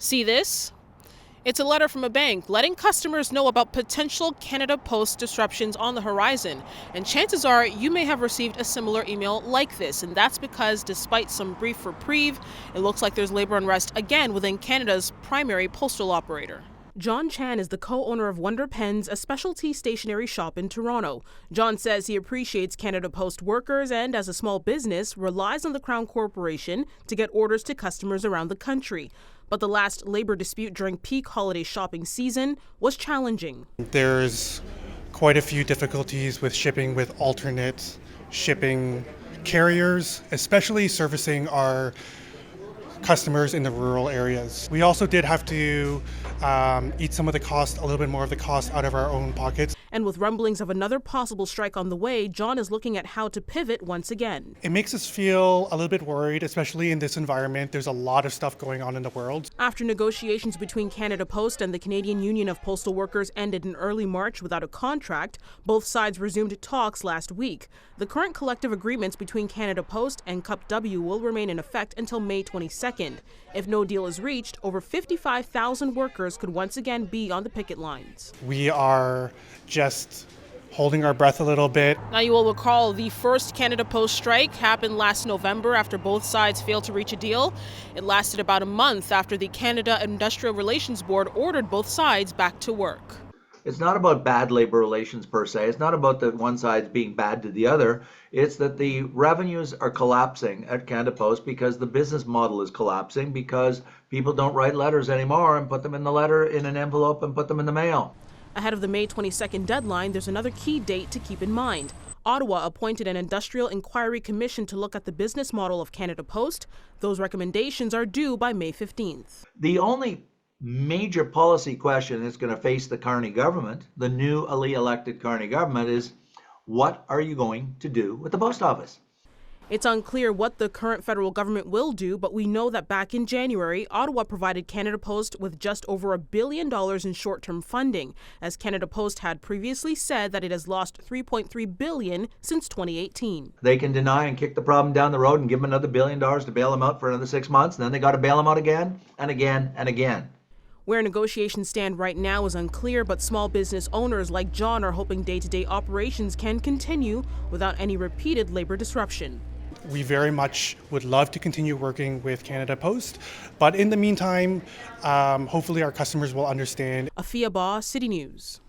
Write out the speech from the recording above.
See this? It's a letter from a bank letting customers know about potential Canada Post disruptions on the horizon. And chances are you may have received a similar email like this. And that's because despite some brief reprieve, it looks like there's labor unrest again within Canada's primary postal operator. John Chan is the co-owner of Wonder Pens, a specialty stationery shop in Toronto. John says he appreciates Canada Post workers and, as a small business, relies on the Crown Corporation to get orders to customers around the country. But the last labor dispute during peak holiday shopping season was challenging. There's quite a few difficulties with shipping with alternate shipping carriers, especially servicing our customers in the rural areas. We also did have to eat some of the cost, a little bit more of the cost out of our own pockets. And with rumblings of another possible strike on the way, John is looking at how to pivot once again. It makes us feel a little bit worried, especially in this environment. There's a lot of stuff going on in the world. After negotiations between Canada Post and the Canadian Union of Postal Workers ended in early March without a contract, both sides resumed talks last week. The current collective agreements between Canada Post and CUPW will remain in effect until May 22nd. If no deal is reached, over 55,000 workers could once again be on the picket lines. We are just holding our breath a little bit. Now, you will recall the first Canada Post strike happened last November after both sides failed to reach a deal. It lasted about a month after the Canada Industrial Relations Board ordered both sides back to work. It's not about bad labor relations per se. It's not about the one side being bad to the other. It's that the revenues are collapsing at Canada Post because the business model is collapsing because people don't write letters anymore and put them in the letter in an envelope and put them in the mail. Ahead of the May 22nd deadline, there's another key date to keep in mind. Ottawa appointed an industrial inquiry commission to look at the business model of Canada Post. Those recommendations are due by May 15th. The only major policy question that's going to face the Carney government, the newly elected Carney government, is what are you going to do with the post office? It's unclear what the current federal government will do, but we know that back in January, Ottawa provided Canada Post with just over $1 billion in short-term funding, as Canada Post had previously said that it has lost $3.3 billion since 2018. They can deny and kick the problem down the road and give them another $1 billion to bail them out for another 6 months, and then they got to bail them out again and again and again. Where negotiations stand right now is unclear, but small business owners like John are hoping day-to-day operations can continue without any repeated labor disruption. We very much would love to continue working with Canada Post, but in the meantime, hopefully our customers will understand. Afua Baah, City News.